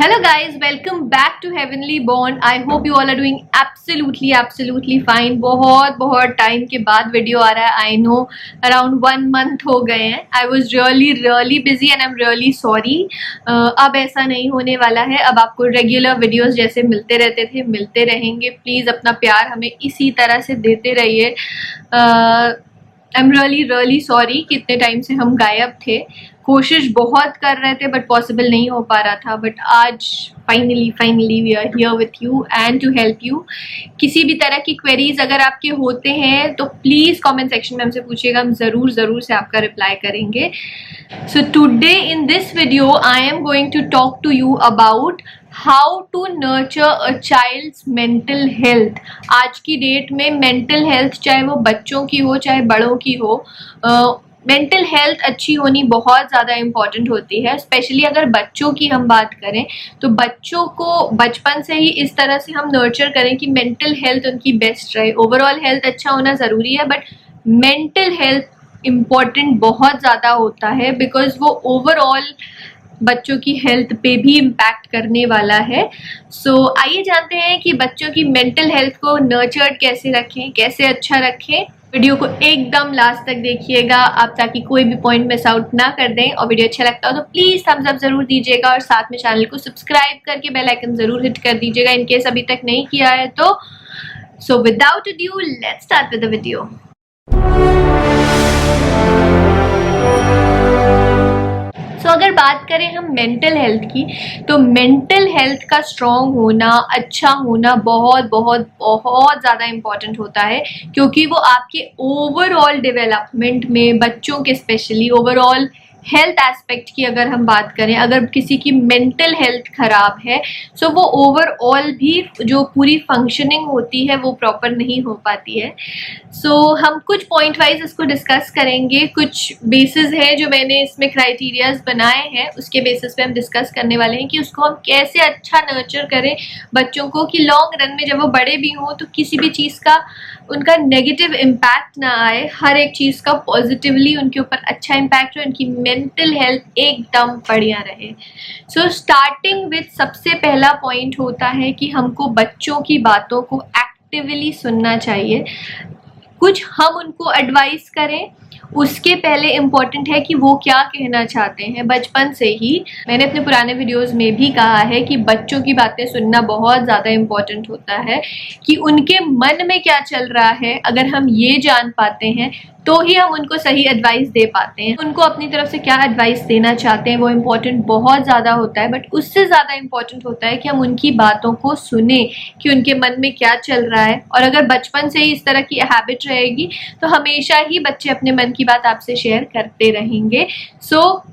Hello guys, welcome back to Heavenly Bond. I hope you all are doing absolutely fine. बहुत time के बाद video आ रहा है. I know around 1 month हो गए हैं. I was really busy and I'm really sorry. अब ऐसा नहीं होने वाला है. अब आपको रेगुलर वीडियोस जैसे मिलते रहते थे मिलते रहेंगे. प्लीज़ अपना प्यार हमें इसी तरह से देते रहिए. I'm really sorry कि इतने टाइम से हम गायब थे. कोशिश बहुत कर रहे थे बट पॉसिबल नहीं हो पा रहा था. बट आज finally we are here with you and to help you. किसी भी तरह की क्वेरीज अगर आपके होते हैं तो प्लीज़ कमेंट सेक्शन में हमसे पूछिएगा. हम ज़रूर से आपका रिप्लाई करेंगे. So today in this video I am going to talk to you about how to nurture a child's mental health. आज की डेट में मेंटल हेल्थ चाहे वो बच्चों की हो चाहे बड़ों की हो, मेंटल हेल्थ अच्छी होनी बहुत ज़्यादा इम्पॉर्टेंट होती है. स्पेशली अगर बच्चों की हम बात करें तो बच्चों को बचपन से ही इस तरह से हम नर्चर करें कि मेंटल हेल्थ उनकी बेस्ट रहे. ओवरऑल हेल्थ अच्छा होना ज़रूरी है बट मेंटल हेल्थ इम्पॉर्टेंट बहुत ज़्यादा होता है बिकॉज वो ओवरऑल बच्चों की हेल्थ पे भी इम्पैक्ट करने वाला है. सो आइए जानते हैं कि बच्चों की मेंटल हेल्थ को नर्चर्ड कैसे रखें, कैसे अच्छा रखें. वीडियो को एकदम लास्ट तक देखिएगा आप ताकि कोई भी पॉइंट मिस आउट ना कर दें. और वीडियो अच्छा लगता हो तो प्लीज़ थम्स अप ज़रूर दीजिएगा और साथ में चैनल को सब्सक्राइब करके बेल आइकन ज़रूर हिट कर दीजिएगा इन केस अभी तक नहीं किया है तो. So without due let's start with the video. तो अगर बात करें हम मेंटल हेल्थ की तो मेंटल हेल्थ का स्ट्रॉन्ग होना, अच्छा होना बहुत ज़्यादा इम्पॉर्टेंट होता है क्योंकि वो आपके ओवरऑल डेवलपमेंट में बच्चों के स्पेशली ओवरऑल हेल्थ एस्पेक्ट की अगर हम बात करें, अगर किसी की मेंटल हेल्थ ख़राब है सो वो ओवरऑल भी जो पूरी फंक्शनिंग होती है वो प्रॉपर नहीं हो पाती है. सो हम कुछ पॉइंट वाइज इसको डिस्कस करेंगे. कुछ बेसिस है जो मैंने इसमें क्राइटेरियाज बनाए हैं उसके बेसिस पे हम डिस्कस करने वाले हैं कि उसको हम कैसे अच्छा नर्चर करें बच्चों को कि लॉन्ग रन में जब वो बड़े भी हों तो किसी भी चीज़ का उनका नेगेटिव इम्पैक्ट ना आए, हर एक चीज़ का पॉजिटिवली उनके ऊपर अच्छा इम्पैक्ट हो, उनकी मेंटल हेल्थ एकदम बढ़िया रहे. सो स्टार्टिंग विथ सबसे पहला पॉइंट होता है कि हमको बच्चों की बातों को एक्टिवली सुनना चाहिए. कुछ हम उनको एडवाइस करें उसके पहले इम्पॉर्टेंट है कि वो क्या कहना चाहते हैं. बचपन से ही मैंने अपने पुराने वीडियोस में भी कहा है कि बच्चों की बातें सुनना बहुत ज़्यादा इम्पॉर्टेंट होता है कि उनके मन में क्या चल रहा है. अगर हम ये जान पाते हैं तो ही हम उनको सही एडवाइस दे पाते हैं. उनको अपनी तरफ से क्या एडवाइस देना चाहते हैं वो इम्पोर्टेंट बहुत ज़्यादा होता है बट उससे ज़्यादा इम्पोर्टेंट होता है कि हम उनकी बातों को सुने कि उनके मन में क्या चल रहा है. और अगर बचपन से ही इस तरह की हैबिट रहेगी तो हमेशा ही बच्चे अपने मन की बात आपसे शेयर करते रहेंगे. सो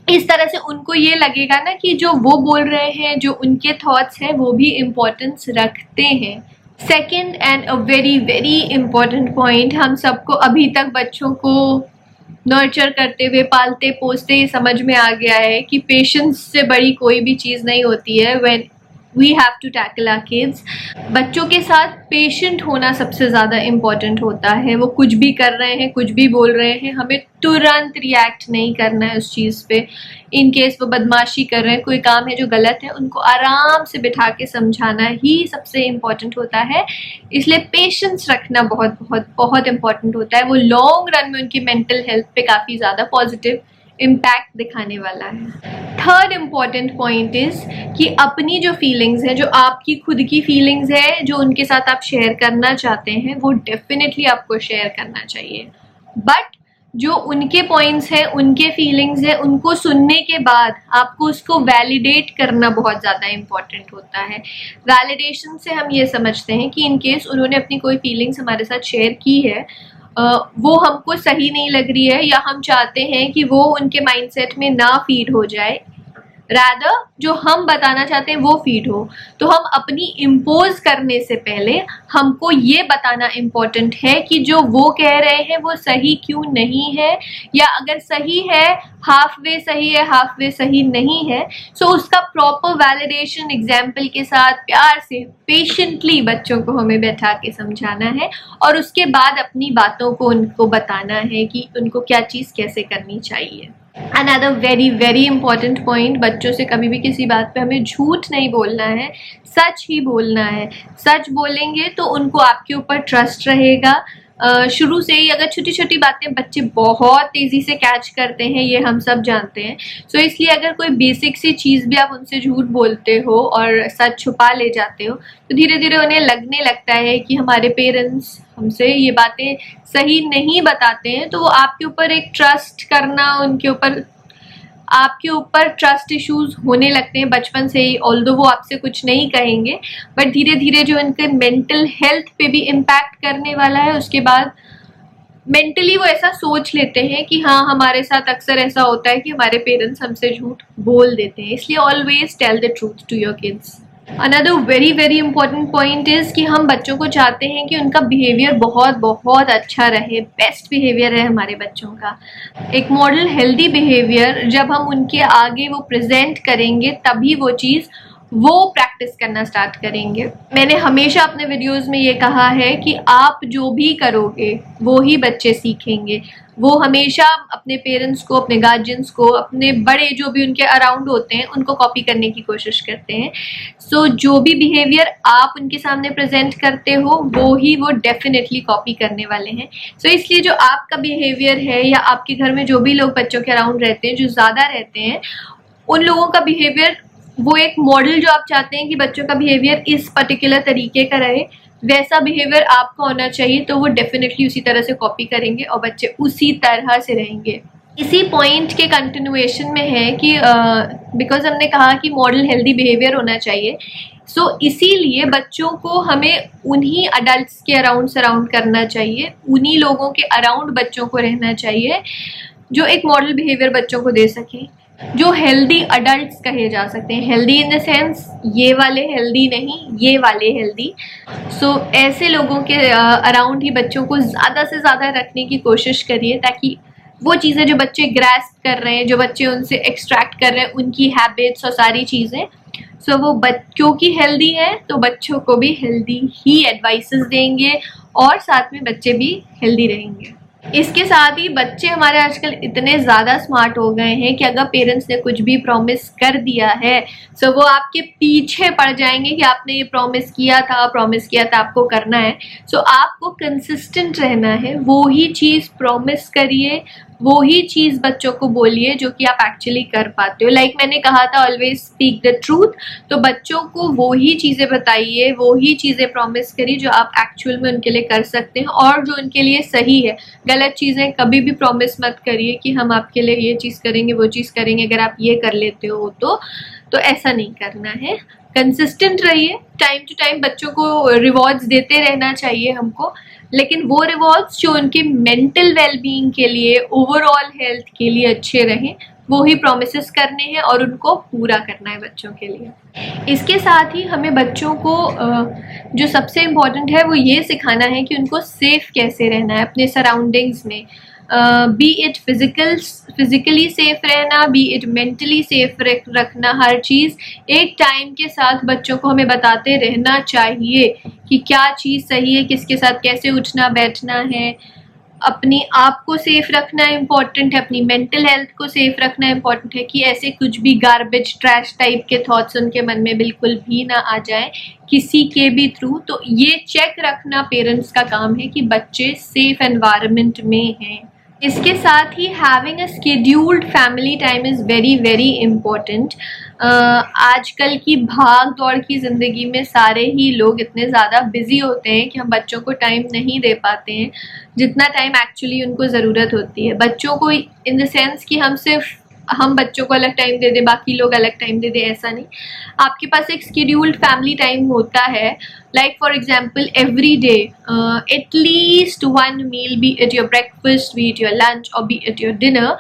इस तरह से उनको ये लगेगा ना कि जो वो बोल रहे हैं, जो उनके थॉट्स हैं वो भी इम्पोर्टेंस रखते हैं. Second and a very important point, हम सबको अभी तक बच्चों को नर्चर करते हुए पालते पोसते ये समझ में आ गया है कि पेशेंस से बड़ी कोई भी चीज़ नहीं होती है. When we have to tackle our kids, बच्चों के साथ पेशेंट होना सबसे ज़्यादा इम्पॉर्टेंट होता है. वो कुछ भी कर रहे हैं, कुछ भी बोल रहे हैं, हमें तुरंत रिएक्ट नहीं करना है उस चीज़ पे. इन केस वो बदमाशी कर रहे हैं, कोई काम है जो गलत है, उनको आराम से बिठा के समझाना ही सबसे इम्पॉर्टेंट होता है. इसलिए पेशेंस रखना बहुत इम्पॉर्टेंट होता है. वो लॉन्ग रन में उनकी मेंटल हेल्थ पे काफ़ी ज़्यादा पॉजिटिव इम्पैक्ट दिखाने वाला है. थर्ड इम्पॉर्टेंट पॉइंट इज़ कि अपनी जो फीलिंग्स हैं, जो आपकी खुद की फीलिंग्स है जो उनके साथ आप शेयर करना चाहते हैं वो डेफिनेटली आपको शेयर करना चाहिए. बट जो उनके पॉइंट्स हैं, उनके फीलिंग्स हैं, उनको सुनने के बाद आपको उसको वैलिडेट करना बहुत ज़्यादा इम्पॉर्टेंट होता है. वैलिडेशन से हम ये समझते हैं कि इन केस उन्होंने अपनी कोई फीलिंग्स हमारे साथ शेयर की है, वो हमको सही नहीं लग रही है या हम चाहते हैं कि वो उनके माइंडसेट में ना फीड हो जाए, रादर जो हम बताना चाहते हैं वो फीड हो, तो हम अपनी इम्पोज करने से पहले हमको ये बताना इम्पोर्टेंट है कि जो वो कह रहे हैं वो सही क्यों नहीं है, या अगर सही है हाफ वे सही है, हाफ वे सही नहीं है। सो उसका प्रॉपर वैलिडेशन एग्जाम्पल के साथ प्यार से पेशेंटली बच्चों को हमें बैठा के समझाना है और उसके बाद अपनी बातों को उनको बताना है कि उनको क्या चीज़ कैसे करनी चाहिए। Another very very important point, बच्चों से कभी भी किसी बात पे हमें झूठ नहीं बोलना है, सच ही बोलना है। सच बोलेंगे तो उनको आपके ऊपर ट्रस्ट रहेगा। शुरू से ही अगर छोटी छोटी बातें बच्चे बहुत तेज़ी से कैच करते हैं, ये हम सब जानते हैं। सो इसलिए अगर कोई बेसिक सी चीज़ भी आप उनसे झूठ बोलते हो और सच छुपा ले जाते हो तो धीरे धीरे उन्हें लगने लगता है कि हमारे पेरेंट्स हमसे ये बातें सही नहीं बताते हैं, तो वो आपके ऊपर एक ट्रस्ट करना, आपके ऊपर ट्रस्ट इश्यूज होने लगते हैं बचपन से ही। ऑल्दो वो आपसे कुछ नहीं कहेंगे बट धीरे धीरे जो उनके मेंटल हेल्थ पे भी इम्पैक्ट करने वाला है। उसके बाद मेंटली वो ऐसा सोच लेते हैं कि हाँ, हमारे साथ अक्सर ऐसा होता है कि हमारे पेरेंट्स हमसे झूठ बोल देते हैं। इसलिए always tell the truth to your kids. Another very very important point is कि हम बच्चों को चाहते हैं कि उनका बिहेवियर बहुत बहुत अच्छा रहे, बेस्ट बिहेवियर रहे हमारे बच्चों का। एक मॉडल हेल्दी बिहेवियर जब हम उनके आगे वो प्रेजेंट करेंगे तभी वो चीज़ वो प्रैक्टिस करना स्टार्ट करेंगे। मैंने हमेशा अपने वीडियोस में ये कहा है कि आप जो भी करोगे वो ही बच्चे सीखेंगे। वो हमेशा अपने पेरेंट्स को, अपने गार्जियंस को, अपने बड़े जो भी उनके अराउंड होते हैं उनको कॉपी करने की कोशिश करते हैं। सो जो भी बिहेवियर आप उनके सामने प्रेजेंट करते हो वो ही वो डेफिनेटली कॉपी करने वाले हैं। सो इसलिए जो आपका बिहेवियर है या आपके घर में जो भी लोग बच्चों के अराउंड रहते हैं, जो ज़्यादा रहते हैं, उन लोगों का बिहेवियर, वो एक मॉडल जो आप चाहते हैं कि बच्चों का बिहेवियर इस पर्टिकुलर तरीके का रहे, वैसा बिहेवियर आपका होना चाहिए, तो वो डेफिनेटली उसी तरह से कॉपी करेंगे और बच्चे उसी तरह से रहेंगे। इसी पॉइंट के कंटिन्यूएशन में है कि बिकॉज हमने कहा कि मॉडल हेल्दी बिहेवियर होना चाहिए, सो इसीलिए बच्चों को हमें उन्हीं अडल्ट्स के अराउंड सराउंड करना चाहिए, उन्हीं लोगों के अराउंड बच्चों को रहना चाहिए जो एक मॉडल बिहेवियर बच्चों को दे सकें, जो हेल्दी अडल्ट्स कहे जा सकते हैं। हेल्दी इन द सेंस ये वाले हेल्दी नहीं, ये वाले हेल्दी। सो ऐसे लोगों के अराउंड ही बच्चों को ज़्यादा से ज़्यादा रखने की कोशिश करिए, ताकि वो चीज़ें जो बच्चे ग्रास्प कर रहे हैं, जो बच्चे उनसे एक्सट्रैक्ट कर रहे हैं, उनकी हैबिट्स और सारी चीज़ें, सो वो क्योंकि हेल्दी है तो बच्चों को भी हेल्दी ही एडवाइसेस देंगे और साथ में बच्चे भी हेल्दी रहेंगे। इसके साथ ही बच्चे हमारे आजकल इतने ज़्यादा स्मार्ट हो गए हैं कि अगर पेरेंट्स ने कुछ भी प्रॉमिस कर दिया है सो वो आपके पीछे पड़ जाएंगे कि आपने ये प्रॉमिस किया था आपको करना है। सो आपको कंसिस्टेंट रहना है, वो ही चीज़ प्रॉमिस करिए, वो ही चीज़ बच्चों को बोलिए जो कि आप एक्चुअली कर पाते हो। लाइक मैंने कहा था, ऑलवेज स्पीक द ट्रूथ। तो बच्चों को वो ही चीज़ें बताइए, वो ही चीज़ें प्रॉमिस करिए जो आप एक्चुअल में उनके लिए कर सकते हैं और जो उनके लिए सही है। गलत चीज़ें कभी भी प्रॉमिस मत करिए कि हम आपके लिए ये चीज़ करेंगे, वो चीज़ करेंगे, अगर आप ये कर लेते हो तो ऐसा नहीं करना है। कंसिस्टेंट रहिए, टाइम टू टाइम बच्चों को रिवॉर्ड्स देते रहना चाहिए हमको, लेकिन वो रिवॉर्ड्स जो उनके मेंटल वेलबींग के लिए, ओवरऑल हेल्थ के लिए अच्छे रहें, वो ही प्रोमिसेस करने हैं और उनको पूरा करना है बच्चों के लिए। इसके साथ ही हमें बच्चों को जो सबसे इम्पॉर्टेंट है वो ये सिखाना है कि उनको सेफ कैसे रहना है अपने सराउंडिंग्स में। बी इट फिजिकली सेफ रहना, बी इट मेंटली सेफ रखना, हर चीज़ एक टाइम के साथ बच्चों को हमें बताते रहना चाहिए कि क्या चीज़ सही है, किसके साथ कैसे उठना बैठना है। अपनी आप को सेफ रखना इम्पॉर्टेंट है, अपनी मेंटल हेल्थ को सेफ रखना इम्पॉर्टेंट है कि ऐसे कुछ भी गार्बेज ट्रैश टाइप के थॉट्स उनके मन में बिल्कुल भी ना आ जाए किसी के भी थ्रू। तो ये चेक रखना पेरेंट्स का काम है कि बच्चे सेफ एनवायरनमेंट में हैं। इसके साथ ही having a scheduled family time is very very important. आजकल की भाग दौड़ की ज़िंदगी में सारे ही लोग इतने ज़्यादा बिजी होते हैं कि हम बच्चों को टाइम नहीं दे पाते हैं जितना टाइम एक्चुअली उनको ज़रूरत होती है। बच्चों को इन द सेंस कि हम बच्चों को अलग टाइम दे दें, बाकी लोग अलग टाइम दे दें, ऐसा नहीं। आपके पास एक शेड्यूल्ड फैमिली टाइम होता है Like for example, every day at least one meal, be it your breakfast, be it your lunch or be it your dinner,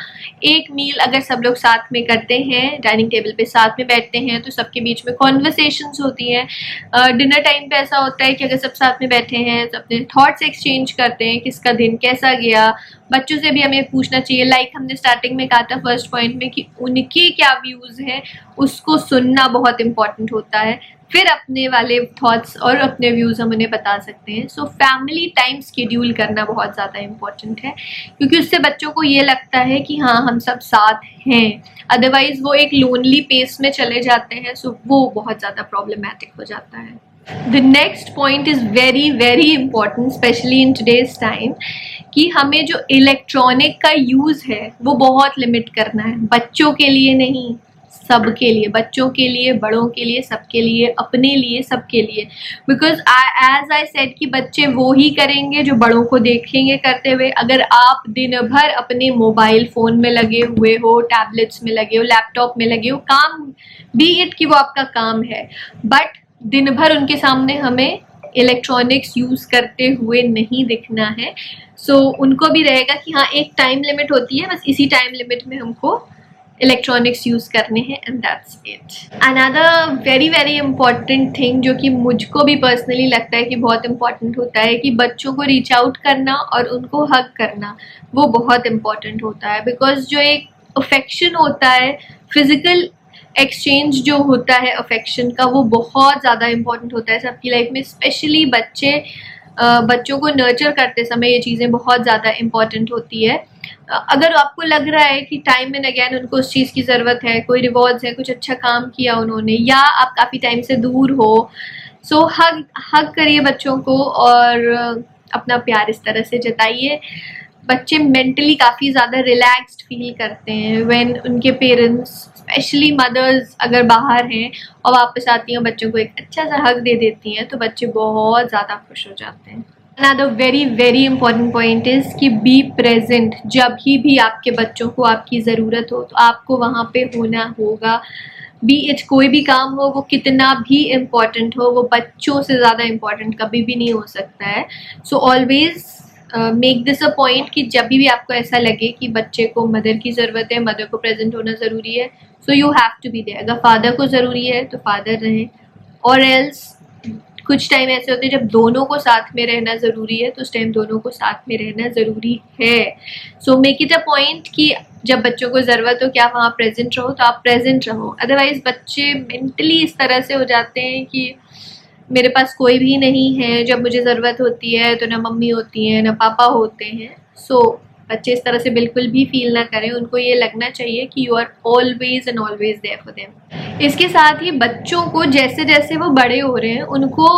एक मील अगर सब लोग साथ में करते हैं, डाइनिंग टेबल पे साथ में बैठते हैं, तो सबके बीच में कॉन्वर्सेशंस होती हैं। डिनर टाइम पे ऐसा होता है कि अगर सब साथ में बैठे हैं तो अपने थॉट्स एक्सचेंज करते हैं, किसका दिन कैसा गया। बच्चों से भी हमें पूछना चाहिए, लाइक हमने स्टार्टिंग में कहा था फर्स्ट पॉइंट में कि उनके क्या व्यूज़ हैं, उसको सुनना बहुत इंपॉर्टेंट होता है। फिर अपने वाले थॉट्स और अपने व्यूज़ हम उन्हें बता सकते हैं। सो फैमिली टाइम शेड्यूल करना बहुत ज़्यादा इम्पॉर्टेंट है, क्योंकि उससे बच्चों को ये लगता है कि हाँ हम सब साथ हैं। अदरवाइज वो एक लोनली पेस में चले जाते हैं, सो वो बहुत ज़्यादा प्रॉब्लमेटिक हो जाता है। The next point is very very important, especially in today's time, कि हमें जो इलेक्ट्रॉनिक का यूज़ है वो बहुत लिमिट करना है। बच्चों के लिए नहीं, सबके लिए, बच्चों के लिए, बड़ों के लिए, सबके लिए, अपने लिए, सबके लिए। बिकॉज एज आई सेड कि बच्चे वो ही करेंगे जो बड़ों को देखेंगे करते हुए। अगर आप दिन भर अपने मोबाइल फ़ोन में लगे हुए हो, टैबलेट्स में लगे हो, लैपटॉप में लगे हो, काम बी इट कि वो आपका काम है, बट दिन भर उनके सामने हमें इलेक्ट्रॉनिक्स यूज़ करते हुए नहीं दिखना है। सो उनको भी रहेगा कि हाँ एक टाइम लिमिट होती है, बस इसी टाइम लिमिट में हमको इलेक्ट्रॉनिक्स यूज़ करने हैं, and that's it. Another very very important thing जो कि मुझको भी पर्सनली लगता है कि बहुत इंपॉर्टेंट होता है, कि बच्चों को रीच आउट करना और उनको हग करना वो बहुत इंपॉर्टेंट होता है। बिकॉज जो एक अफेक्शन होता है, फिजिकल एक्सचेंज जो होता है अफेक्शन का, वो बहुत ज़्यादा इम्पॉर्टेंट होता है सबकी लाइफ में। स्पेशली बच्चों को नर्चर करते समय ये चीज़ें बहुत ज़्यादा इम्पॉर्टेंट होती है। अगर आपको लग रहा है कि टाइम एंड अगेन उनको उस चीज़ की ज़रूरत है, कोई रिवॉर्ड्स है, कुछ अच्छा काम किया उन्होंने, या आप काफ़ी टाइम से दूर हो, सो हग करिए बच्चों को और अपना प्यार इस तरह से जताइए। बच्चे मेंटली काफ़ी ज़्यादा रिलैक्स्ड फील करते हैं व्हेन उनके पेरेंट्स, स्पेशली मदर्स अगर बाहर हैं और वापस आती हैं, बच्चों को एक अच्छा सा हग दे देती हैं, तो बच्चे बहुत ज़्यादा खुश हो जाते हैं। Another very very important point is कि बी प्रेजेंट। जब भी आपके बच्चों को आपकी ज़रूरत हो तो आपको वहाँ पे होना होगा। बी इट कोई भी काम हो, वो कितना भी इम्पॉर्टेंट हो, वो बच्चों से ज़्यादा इम्पॉर्टेंट कभी भी नहीं हो सकता है। So always make this a point कि जब भी आपको ऐसा लगे कि बच्चे को मदर की ज़रूरत है, मदर को प्रेजेंट होना ज़रूरी है, so you have to be there. अगर फादर को ज़रूरी है तो फादर रहें, और एल्स कुछ टाइम ऐसे होते हैं जब दोनों को साथ में रहना ज़रूरी है, तो उस टाइम दोनों को साथ में रहना ज़रूरी है। So make it a point कि जब बच्चों को ज़रूरत हो कि आप वहाँ प्रेजेंट रहो, तो आप प्रेजेंट रहो। अदरवाइज़ बच्चे मेंटली इस तरह से हो जाते हैं कि मेरे पास कोई भी नहीं है, जब मुझे ज़रूरत होती है तो ना मम्मी होती है ना पापा होते हैं। सो बच्चे इस तरह से बिल्कुल भी फील ना करें, उनको ये लगना चाहिए कि you are always and always there for them. इसके साथ ही बच्चों को जैसे जैसे वो बड़े हो रहे हैं, उनको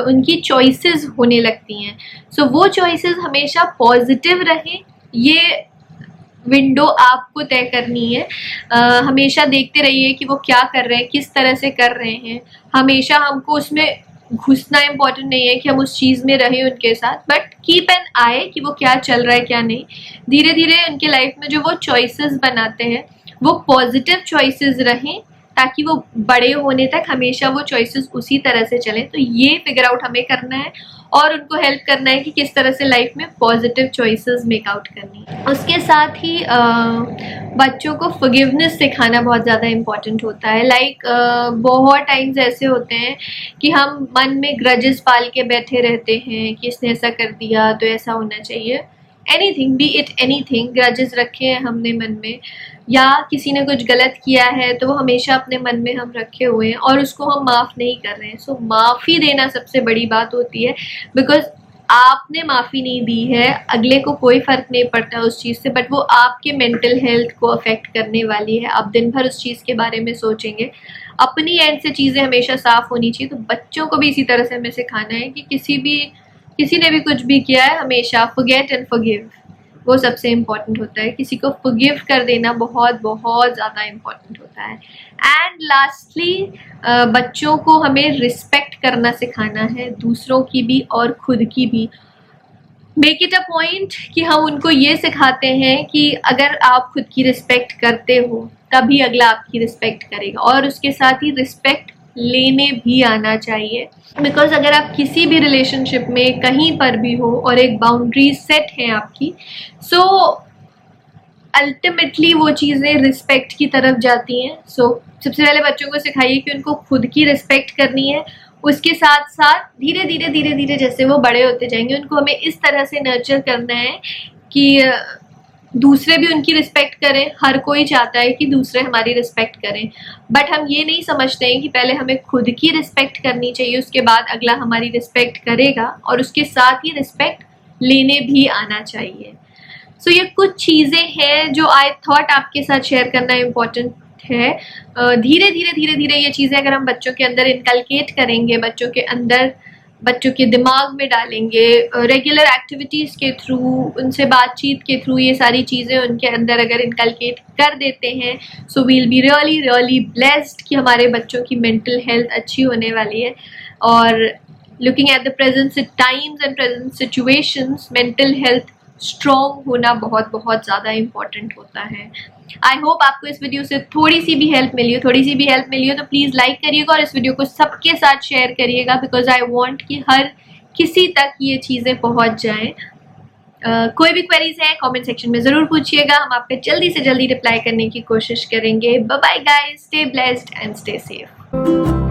उनकी चॉइसेस होने लगती हैं। सो वो चॉइसेस हमेशा पॉजिटिव रहें, ये विंडो आपको तय करनी है। हमेशा देखते रहिए कि वो क्या कर रहे हैं, किस तरह से कर रहे हैं। हमेशा हमको उसमें घुसना इम्पोर्टेंट नहीं है कि हम उस चीज़ में रहें उनके साथ, बट कीप एन आई कि वो क्या चल रहा है क्या नहीं। धीरे धीरे उनके लाइफ में जो वो चॉइसेस बनाते हैं वो पॉजिटिव चॉइसेस रहें, ताकि वो बड़े होने तक हमेशा वो चॉइसेस उसी तरह से चलें। तो ये फिगर आउट हमें करना है और उनको हेल्प करना है कि किस तरह से लाइफ में पॉजिटिव चॉइसेस मेक आउट करनी है। उसके साथ ही बच्चों को फॉरगिवनेस सिखाना बहुत ज़्यादा इम्पॉर्टेंट होता है। लाइक बहुत टाइम्स ऐसे होते हैं कि हम मन में ग्रजेस पाल के बैठे रहते हैं कि इसने ऐसा कर दिया तो ऐसा होना चाहिए। Anything, B it anything, grudges रखे हैं हमने मन में, या किसी ने कुछ गलत किया है तो वो हमेशा अपने मन में हम रखे हुए हैं और उसको हम माफ़ नहीं कर रहे हैं। सो माफ़ी देना सबसे बड़ी बात होती है, बिकॉज आपने माफ़ी नहीं दी है, अगले को कोई फ़र्क नहीं पड़ता उस चीज़ से, बट वो आपके मेंटल हेल्थ को अफेक्ट करने वाली है। आप दिन भर उस चीज़ के बारे में सोचेंगे। अपनी एंड से चीज़ें हमेशा साफ़ होनी चाहिए। तो बच्चों को भी इसी तरह से हमें सिखाना है कि किसी ने भी कुछ भी किया है, हमेशा फॉरगेट एंड फॉरगिव, वो सबसे इम्पॉर्टेंट होता है। किसी को फॉरगिव कर देना बहुत बहुत ज़्यादा इम्पॉर्टेंट होता है। एंड लास्टली बच्चों को हमें रिस्पेक्ट करना सिखाना है, दूसरों की भी और खुद की भी। मेक इट अ पॉइंट कि हम उनको ये सिखाते हैं कि अगर आप खुद की रिस्पेक्ट करते हो तभी अगला आपकी रिस्पेक्ट करेगा, और उसके साथ ही रिस्पेक्ट लेने भी आना चाहिए। बिकॉज अगर आप किसी भी रिलेशनशिप में कहीं पर भी हो और एक बाउंड्री सेट है आपकी, सो अल्टीमेटली वो चीज़ें रिस्पेक्ट की तरफ जाती हैं। सो सबसे पहले बच्चों को सिखाइए कि उनको खुद की रिस्पेक्ट करनी है, उसके साथ साथ धीरे धीरे जैसे वो बड़े होते जाएंगे उनको हमें इस तरह से नर्चर करना है कि दूसरे भी उनकी रिस्पेक्ट करें। हर कोई चाहता है कि दूसरे हमारी रिस्पेक्ट करें, बट हम ये नहीं समझते हैं कि पहले हमें खुद की रिस्पेक्ट करनी चाहिए, उसके बाद अगला हमारी रिस्पेक्ट करेगा, और उसके साथ ही रिस्पेक्ट लेने भी आना चाहिए। सो ये कुछ चीज़ें हैं जो आई थॉट आपके साथ शेयर करना इम्पोर्टेंट है। धीरे धीरे ये चीज़ें अगर हम बच्चों के अंदर इनकलकेट करेंगे, बच्चों के अंदर, बच्चों के दिमाग में डालेंगे, रेगुलर एक्टिविटीज़ के थ्रू, उनसे बातचीत के थ्रू, ये सारी चीज़ें उनके अंदर अगर इनकलकेट कर देते हैं, so we'll be really blessed कि हमारे बच्चों की मेंटल हेल्थ अच्छी होने वाली है। और looking at the present times and present situations, mental health strong होना बहुत ज़्यादा इम्पॉर्टेंट होता है। आई होप आपको इस वीडियो से थोड़ी सी भी हेल्प मिली हो, तो प्लीज़ लाइक करिएगा और इस वीडियो को सबके साथ शेयर करिएगा, बिकॉज आई वांट कि हर किसी तक ये चीज़ें पहुंच जाएं। कोई भी क्वेरीज है कमेंट सेक्शन में ज़रूर पूछिएगा, हम आप पे जल्दी से जल्दी रिप्लाई करने की कोशिश करेंगे। Bye bye guys, stay blessed and stay safe.